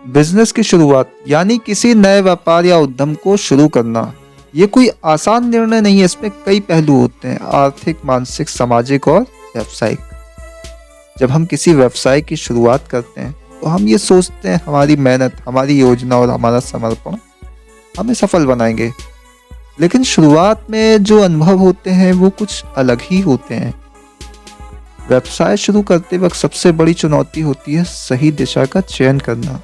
Business की शुरुआत यानी किसी नए व्यापार या उद्यम को शुरू करना, ये कोई आसान निर्णय नहीं है। इसमें कई पहलू होते हैं: आर्थिक, मानसिक, सामाजिक और व्यावसायिक। जब हम किसी व्यवसाय की शुरुआत करते हैं तो हम ये सोचते हैं हमारी मेहनत, हमारी योजना और हमारा समर्पण हमें सफल बनाएंगे। लेकिन शुरुआत में जो अनुभव होते हैं वो कुछ अलग ही होते हैं। व्यवसाय शुरू करते वक्त सबसे बड़ी चुनौती होती है सही दिशा का चयन करना।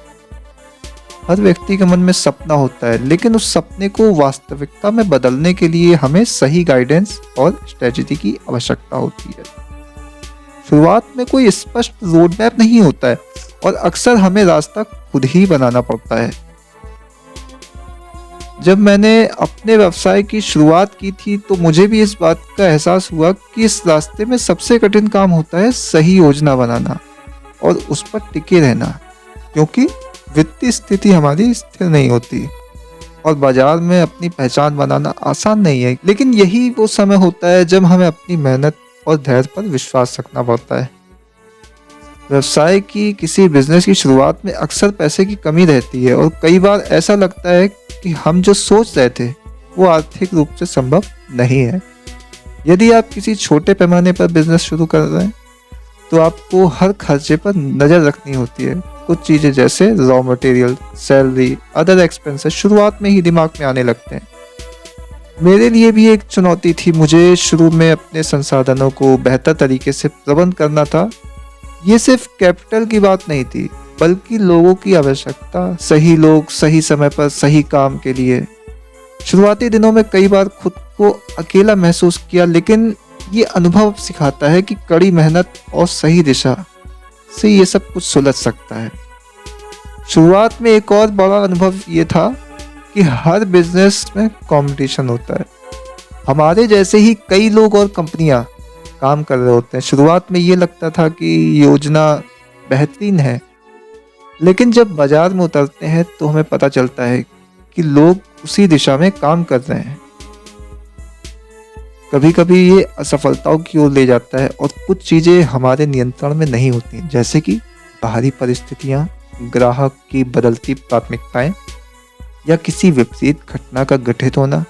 हर व्यक्ति के मन में सपना होता है, लेकिन उस सपने को वास्तविकता में बदलने के लिए हमें सही गाइडेंस और स्ट्रेटजी की आवश्यकता होती है। शुरुआत में कोई स्पष्ट रोड मैप नहीं होता है और अक्सर हमें रास्ता खुद ही बनाना पड़ता है। जब मैंने अपने व्यवसाय की शुरुआत की थी तो मुझे भी इस बात का एहसास हुआ कि इस रास्ते में सबसे कठिन काम होता है सही योजना बनाना और उस पर टिके रहना, क्योंकि वित्तीय स्थिति हमारी स्थिर नहीं होती और बाजार में अपनी पहचान बनाना आसान नहीं है। लेकिन यही वो समय होता है जब हमें अपनी मेहनत और धैर्य पर विश्वास रखना पड़ता है। व्यवसाय की किसी बिजनेस की शुरुआत में अक्सर पैसे की कमी रहती है और कई बार ऐसा लगता है कि हम जो सोच रहे थे वो आर्थिक रूप से संभव नहीं है। यदि आप किसी छोटे पैमाने पर बिजनेस शुरू कर रहे हैं तो आपको हर खर्चे पर नज़र रखनी होती है। कुछ चीज़ें जैसे raw material, salary, other expenses शुरुआत में ही दिमाग में आने लगते हैं। मेरे लिए भी एक चुनौती थी। मुझे शुरू में अपने संसाधनों को बेहतर तरीके से प्रबंध करना था। ये सिर्फ कैपिटल की बात नहीं थी, बल्कि लोगों की आवश्यकता, सही लोग सही समय पर सही काम के लिए। शुरुआती दिनों में कई बार खुद को अकेला महसूस किया, लेकिन ये अनुभव सिखाता है कि कड़ी मेहनत और सही दिशा से ये सब कुछ सुलझ सकता है। शुरुआत में एक और बड़ा अनुभव ये था कि हर बिजनेस में कंपटीशन होता है। हमारे जैसे ही कई लोग और कंपनियां काम कर रहे होते हैं। शुरुआत में ये लगता था कि योजना बेहतरीन है, लेकिन जब बाजार में उतरते हैं तो हमें पता चलता है कि लोग उसी दिशा में काम कर रहे हैं। कभी कभी ये असफलताओं की ओर ले जाता है और कुछ चीज़ें हमारे नियंत्रण में नहीं होती, जैसे कि बाहरी परिस्थितियाँ, ग्राहक की बदलती प्राथमिकताएं या किसी विपरीत घटना का घटित होना।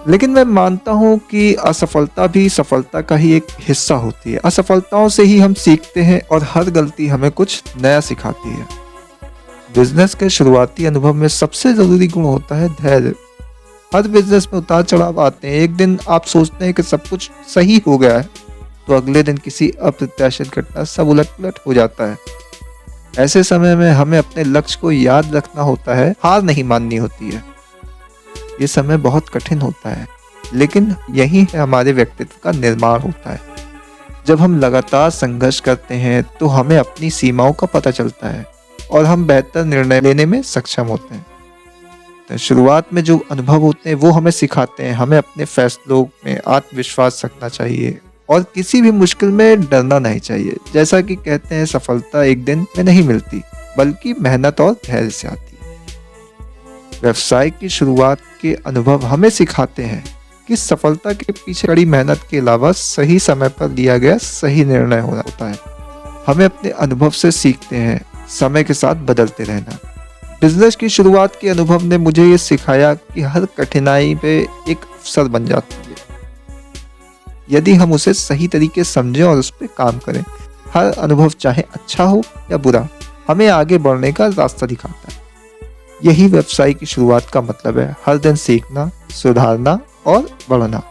लेकिन मैं मानता हूँ कि असफलता भी सफलता का ही एक हिस्सा होती है। असफलताओं से ही हम सीखते हैं और हर गलती हमें कुछ नया सिखाती है। बिजनेस के शुरुआती अनुभव में सबसे ज़रूरी गुण होता है धैर्य। हर बिजनेस में उतार चढ़ाव आते हैं। एक दिन आप सोचते हैं कि सब कुछ सही हो गया है, तो अगले दिन किसी अप्रत्याशित घटना सब उलट-पुलट हो जाता है। ऐसे समय में हमें अपने लक्ष्य को याद रखना होता है, हार नहीं माननी होती है। ये समय बहुत कठिन होता है, लेकिन यही है हमारे व्यक्तित्व का निर्माण होता है। जब हम लगातार संघर्ष करते हैं तो हमें अपनी सीमाओं का पता चलता है और हम बेहतर निर्णय लेने में सक्षम होते हैं। तो शुरुआत में जो अनुभव होते हैं वो हमें सिखाते हैं हमें अपने फैसलों में आत्मविश्वास रखना चाहिए और किसी भी मुश्किल में डरना नहीं चाहिए। जैसा कि कहते हैं, सफलता एक दिन में नहीं मिलती, बल्कि मेहनत और धैर्य से आती है। व्यवसाय की शुरुआत के अनुभव हमें सिखाते हैं कि सफलता के पीछे कड़ी मेहनत के अलावा सही समय पर लिया गया सही निर्णय होता है। हमें अपने अनुभव से सीखते हैं, समय के साथ बदलते रहना। बिजनेस की शुरुआत के अनुभव ने मुझे ये सिखाया कि हर कठिनाई पे एक अवसर बन जाती है, यदि हम उसे सही तरीके समझें और उस पर काम करें। हर अनुभव, चाहे अच्छा हो या बुरा, हमें आगे बढ़ने का रास्ता दिखाता है। यही व्यवसाय की शुरुआत का मतलब है, हर दिन सीखना, सुधारना और बढ़ना।